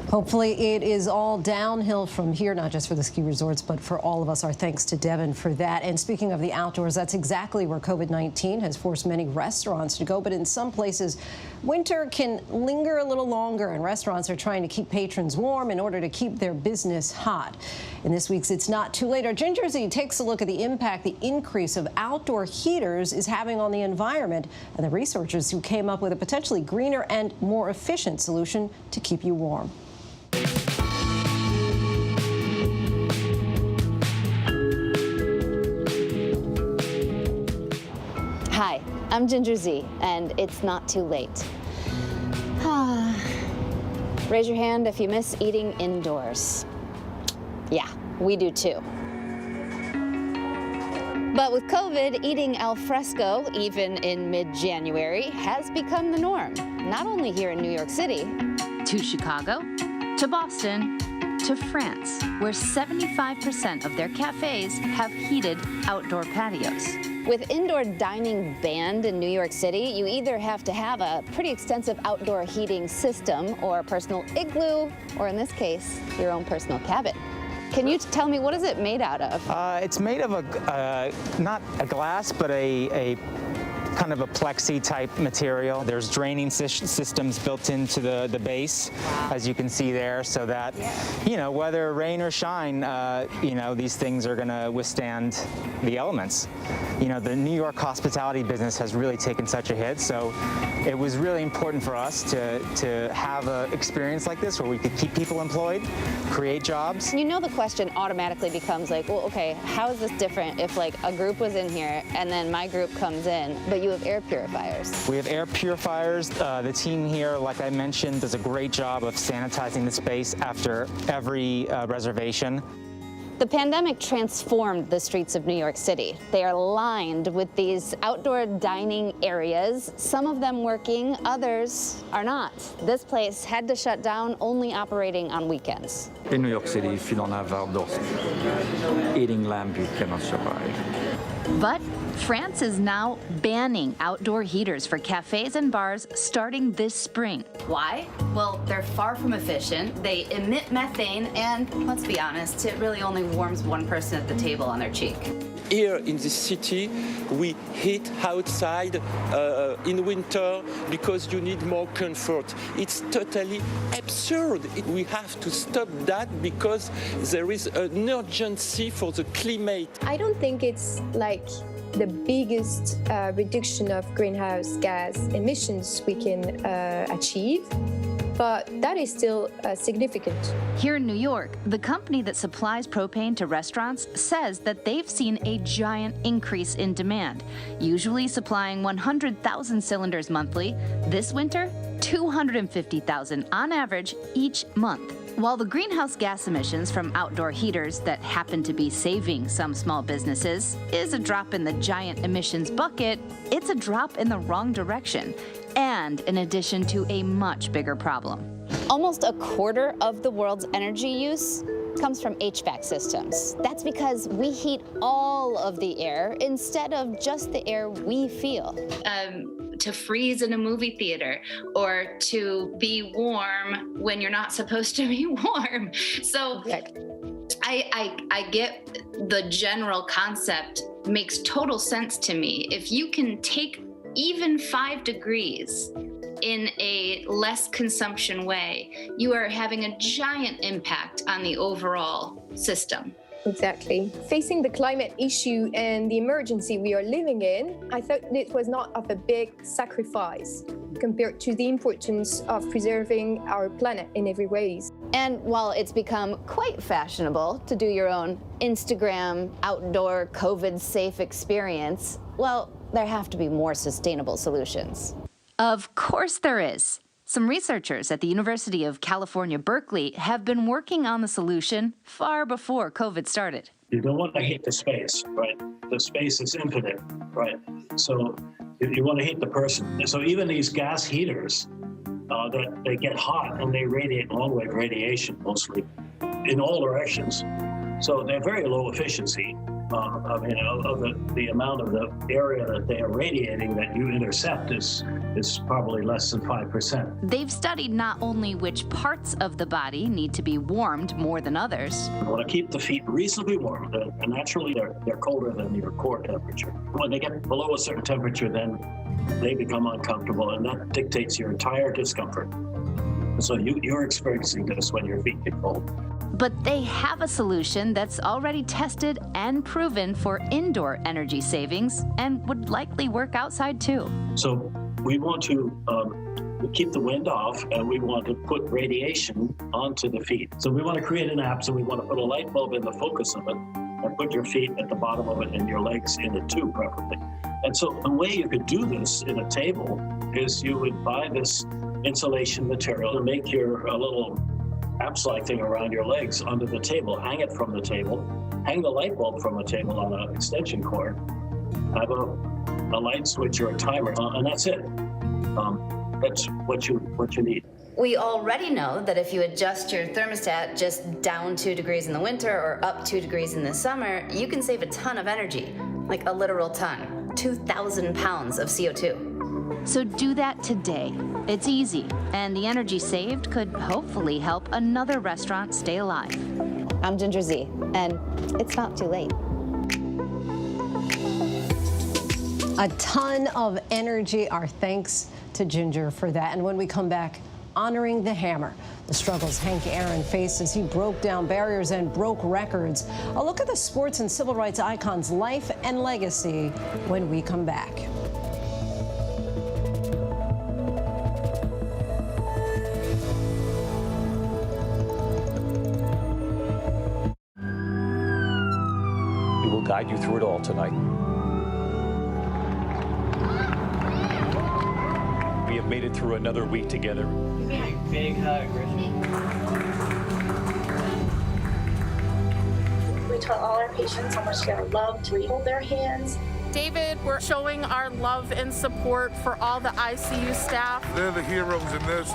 Hopefully it is all downhill from here, not just for the ski resorts, but for all of us. Our thanks to Devin for that. And speaking of the outdoors, that's exactly where COVID-19 has forced many restaurants to go. But in some places, winter can linger a little longer, and restaurants are trying to keep patrons warm in order to keep their business hot. In this week's It's Not Too Late, our Ginger Z takes a look at the impact the increase of outdoor heaters is having on the environment and the researchers who came up with a potentially greener and more efficient solution to keep you warm. Hi, I'm Ginger Z, and it's not too late. Raise your hand if you miss eating indoors. Yeah, we do too. But with COVID, eating al fresco, even in mid-January, has become the norm, not only here in New York City. To Chicago, to Boston, to France, where 75% of their cafes have heated outdoor patios. With indoor dining banned in New York City, you either have to have a pretty extensive outdoor heating system or a personal igloo, or in this case, your own personal cabin. Can you tell me, what is it made out of? It's made of not a glass, but a kind of a plexi type material. There's draining systems built into the base, as you can see there, so that, whether rain or shine, these things are gonna withstand the elements. The New York hospitality business has really taken such a hit, so it was really important for us to have an experience like this where we could keep people employed, create jobs. The question automatically becomes like, well, okay, how is this different if like a group was in here and then my group comes in, but you have air purifiers? We have air purifiers. The team here, like I mentioned, does a great job of sanitizing the space after every reservation. The pandemic transformed the streets of New York City. They are lined with these outdoor dining areas, some of them working, others are not. This place had to shut down, only operating on weekends. In New York City, if you don't have outdoor eating lamp, you cannot survive. But France is now banning outdoor heaters for cafes and bars starting this spring. Why? Well, they're far from efficient. They emit methane, and let's be honest, it really only warms one person at the table on their cheek. Here in this city, we heat outside in winter because you need more comfort. It's totally absurd. We have to stop that because there is an urgency for the climate. I don't think it's like the biggest reduction of greenhouse gas emissions we can achieve, but that is still significant. Here in New York, the company that supplies propane to restaurants says that they've seen a giant increase in demand, usually supplying 100,000 cylinders monthly. This winter, 250,000 on average each month. While the greenhouse gas emissions from outdoor heaters that happen to be saving some small businesses is a drop in the giant emissions bucket, it's a drop in the wrong direction, and in addition to a much bigger problem. Almost a quarter of the world's energy use comes from HVAC systems. That's because we heat all of the air instead of just the air we feel. To freeze in a movie theater or to be warm when you're not supposed to be warm. So I get the general concept, makes total sense to me. If you can take even 5 degrees in a less consumption way, you are having a giant impact on the overall system. Exactly. Facing the climate issue and the emergency we are living in, I thought it was not of a big sacrifice compared to the importance of preserving our planet in every way. And while it's become quite fashionable to do your own Instagram outdoor COVID-safe experience, well, there have to be more sustainable solutions. Of course there is. Some researchers at the University of California, Berkeley have been working on the solution far before COVID started. You don't want to heat the space, right? The space is infinite, right? So you want to heat the person. So even these gas heaters, that they get hot and they radiate long-wave radiation mostly in all directions. So they're very low efficiency. Of the amount of the area that they are radiating that you intercept is probably less than 5%. They've studied not only which parts of the body need to be warmed more than others. You want to keep the feet reasonably warm. And naturally, they're colder than your core temperature. When they get below a certain temperature, then they become uncomfortable, and that dictates your entire discomfort. So you're experiencing this when your feet get cold. But they have a solution that's already tested and proven for indoor energy savings and would likely work outside too. So we want to keep the wind off, and we want to put radiation onto the feet. So we want to create an app, so we want to put a light bulb in the focus of it and put your feet at the bottom of it and your legs in it too, preferably. And so the way you could do this in a table is you would buy this insulation material and make your little apps-like thing around your legs under the table, hang it from the table, hang the light bulb from the table on an extension cord, have a light switch or a timer, and that's it. That's what you need. We already know that if you adjust your thermostat just down 2 degrees in the winter or up 2 degrees in the summer, you can save a ton of energy, like a literal ton, 2,000 pounds of CO2. So do that today. It's easy, and the energy saved could hopefully help another restaurant stay alive. I'm Ginger Z, and it's not too late. A ton of energy. Our thanks to Ginger for that. And when we come back, honoring the hammer, the struggles Hank Aaron faced as he broke down barriers and broke records. A look at the sports and civil rights icon's life and legacy when we come back. We will guide you through it all tonight. We have made it through another week together. When tell all our patients how much they are loved. We hold their hands. David, we're showing our love and support for all the ICU staff. They're the heroes in this.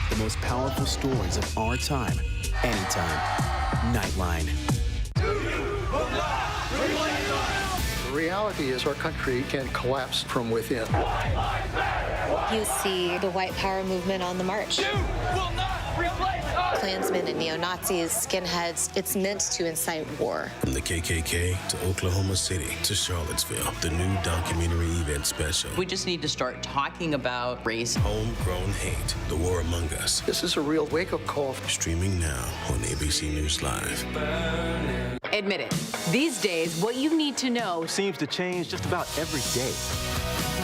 The most powerful stories of our time, anytime. Nightline. The reality is our country can collapse from within. You see the white power movement on the march. Klansmen and neo-Nazis, skinheads, it's meant to incite war. From the KKK to Oklahoma City to Charlottesville, the new documentary event special. We just need to start talking about race. Homegrown Hate, The War Among Us. This is a real wake-up call. Streaming now on ABC News Live. Admit it, these days, what you need to know seems to change just about every day.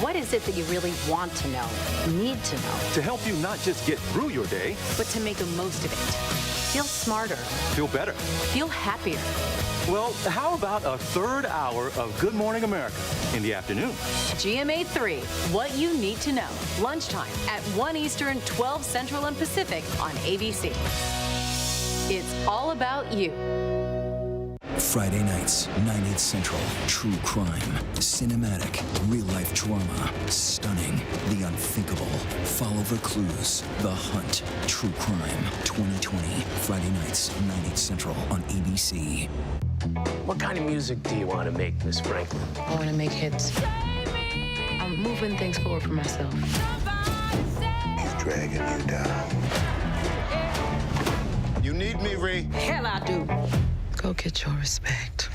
What is it that you really want to know, need to know? To help you not just get through your day, but to make the most of it. Feel smarter. Feel better. Feel happier. Well, how about a third hour of Good Morning America in the afternoon? GMA 3, what you need to know. Lunchtime at 1 Eastern, 12 Central and Pacific on ABC. It's all about you. Friday nights, 9/8 Central. True crime, cinematic, real-life drama, stunning, the unthinkable. Follow the clues. The Hunt. True crime. 2020. Friday nights, 9/8 Central on ABC. What kind of music do you want to make, Miss Franklin? I want to make hits. I'm moving things forward for myself. He's dragging you down. You need me, Ree? Hell, I do. Go get your respect.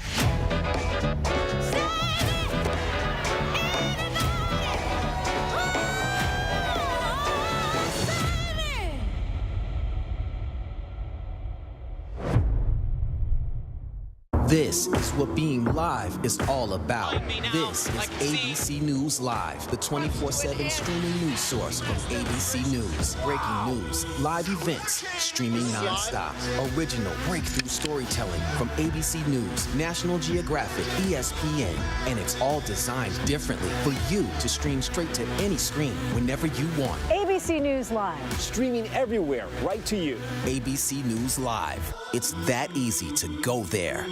This is what being live is all about. This is ABC News Live, the 24/7 streaming news source from ABC News. Breaking news, live events, streaming nonstop. Original breakthrough storytelling from ABC News, National Geographic, ESPN, and it's all designed differently for you to stream straight to any screen whenever you want. ABC News Live. Streaming everywhere, right to you. ABC News Live. It's that easy to go there.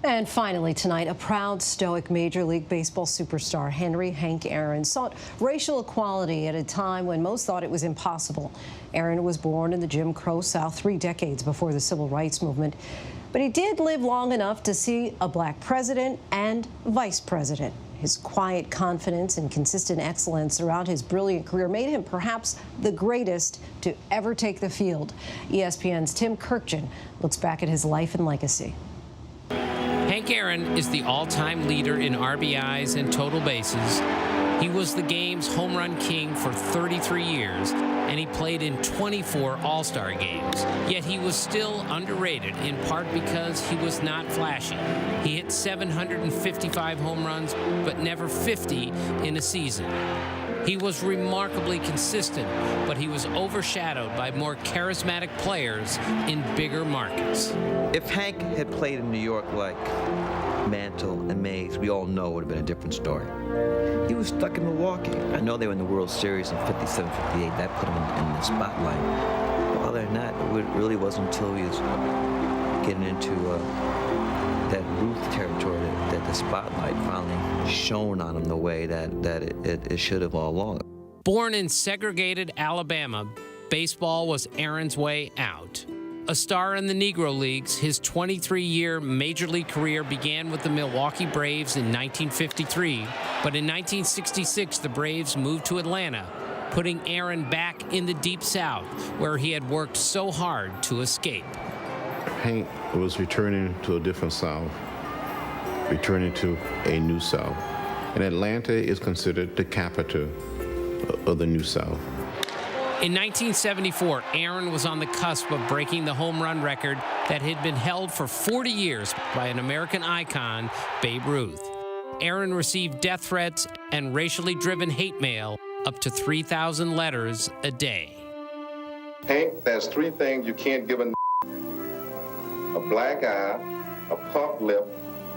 And finally tonight, a proud, stoic Major League Baseball superstar, Hank Aaron, sought racial equality at a time when most thought it was impossible. Aaron was born in the Jim Crow South 3 decades before the Civil Rights Movement. But he did live long enough to see a black president and vice president. His quiet confidence and consistent excellence throughout his brilliant career made him perhaps the greatest to ever take the field. ESPN's Tim Kurkjian looks back at his life and legacy. Hank Aaron is the all-time leader in RBIs and total bases. He was the game's home run king for 33 years, and he played in 24 All-Star games. Yet he was still underrated, in part because he was not flashy. He hit 755 home runs, but never 50 in a season. He was remarkably consistent, but he was overshadowed by more charismatic players in bigger markets. If Hank had played in New York like Mantle and Mays, we all know it would have been a different story. He was stuck in Milwaukee. I know they were in the World Series in 57, 58. That put him in the spotlight. But other than that, it really wasn't until he was getting into that Ruth territory that the spotlight finally shone on him the way that it should have all along. Born in segregated Alabama, baseball was Aaron's way out. A star in the Negro Leagues, his 23-year Major League career began with the Milwaukee Braves in 1953, but in 1966 the Braves moved to Atlanta, putting Aaron back in the Deep South, where he had worked so hard to escape. Hank was returning to a different South, returning to a new South. And Atlanta is considered the capital of the New South. In 1974, Aaron was on the cusp of breaking the home run record that had been held for 40 years by an American icon, Babe Ruth. Aaron received death threats and racially driven hate mail up to 3,000 letters a day. Hank, there's 3 things you can't give a black eye, a puff lip,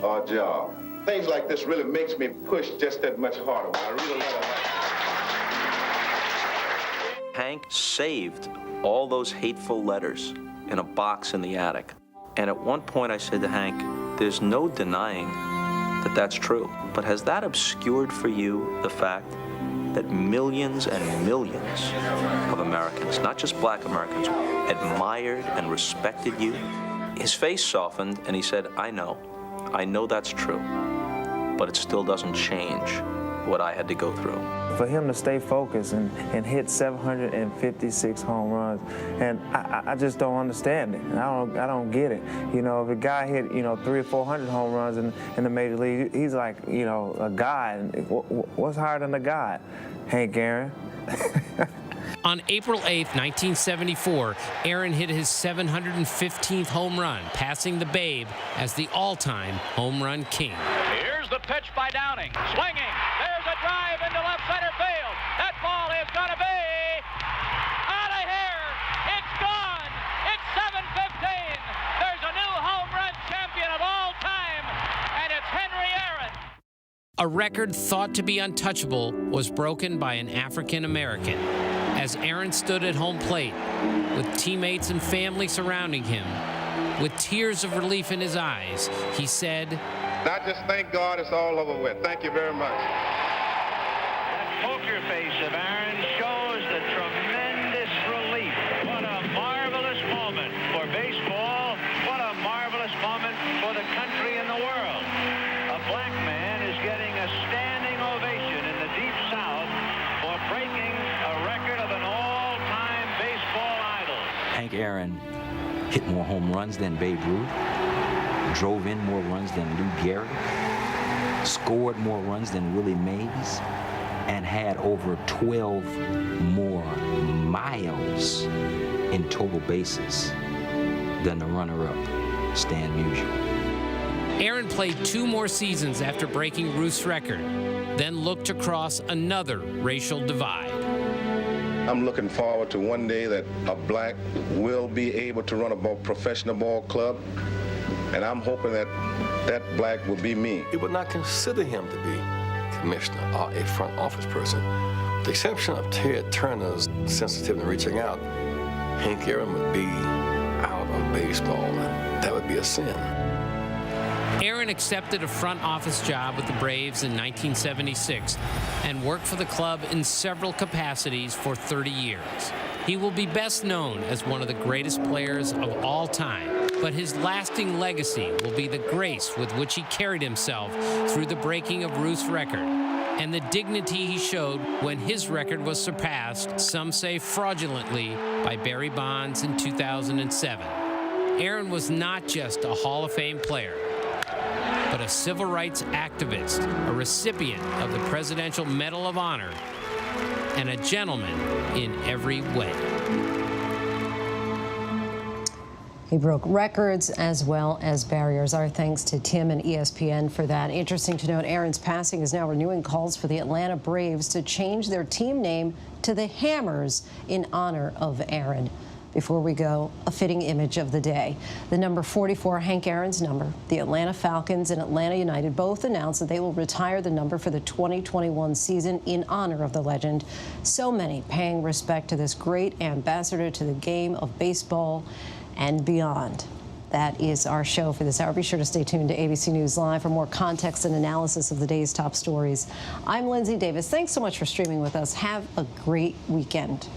or a job. Things like this really makes me push just that much harder. When I read a letter like Hank saved all those hateful letters in a box in the attic. And at one point I said to Hank, there's no denying that that's true. But has that obscured for you the fact that millions and millions of Americans, not just black Americans, admired and respected you? His face softened and he said, I know that's true, but it still doesn't change what I had to go through. For him to stay focused and hit 756 home runs, and I just don't understand it. And I don't get it. You know, if a guy hit 300 or 400 home runs in the major league, he's like a god. What's higher than a god? Hank Aaron. On April 8th, 1974, Aaron hit his 715th home run, passing the Babe as the all-time home run king. Here's the pitch by Downing, swinging. There's a drive into left center field. That ball is going to be out of here. It's gone. It's 7:15. There's a new home run champion of all time, and it's Henry Aaron. A record thought to be untouchable was broken by an African American. As Aaron stood at home plate, with teammates and family surrounding him, with tears of relief in his eyes, he said, I just thank God it's all over with. Thank you very much. That poker face of Aaron shows the tremendous relief. What a marvelous moment for baseball. What a marvelous moment for the country and the world. A black man is getting a standing ovation in the Deep South for breaking a record of an all-time baseball idol. Hank Aaron hit more home runs than Babe Ruth, drove in more runs than Lou Gehrig, scored more runs than Willie Mays, and had over 12 more miles in total bases than the runner-up, Stan Musial. Aaron played 2 more seasons after breaking Ruth's record, then looked to cross another racial divide. I'm looking forward to one day that a black will be able to run a professional ball club, and I'm hoping that that black will be me. It would not consider him to be commissioner or a front office person. With the exception of Ted Turner's sensitivity in reaching out, Hank Aaron would be out of baseball, and that would be a sin. Aaron accepted a front office job with the Braves in 1976 and worked for the club in several capacities for 30 years. He will be best known as one of the greatest players of all time, but his lasting legacy will be the grace with which he carried himself through the breaking of Ruth's record and the dignity he showed when his record was surpassed, some say fraudulently, by Barry Bonds in 2007. Aaron was not just a Hall of Fame player, but a civil rights activist, a recipient of the Presidential Medal of Honor, and a gentleman in every way. He broke records as well as barriers. Our thanks to Tim and ESPN for that. Interesting to note, Aaron's passing is now renewing calls for the Atlanta Braves to change their team name to the Hammers in honor of Aaron. Before we go, a fitting image of the day. The number 44, Hank Aaron's number. The Atlanta Falcons and Atlanta United both announced that they will retire the number for the 2021 season in honor of the legend. So many paying respect to this great ambassador to the game of baseball and beyond. That is our show for this hour. Be sure to stay tuned to ABC News Live for more context and analysis of the day's top stories. I'm Lindsay Davis. Thanks so much for streaming with us. Have a great weekend.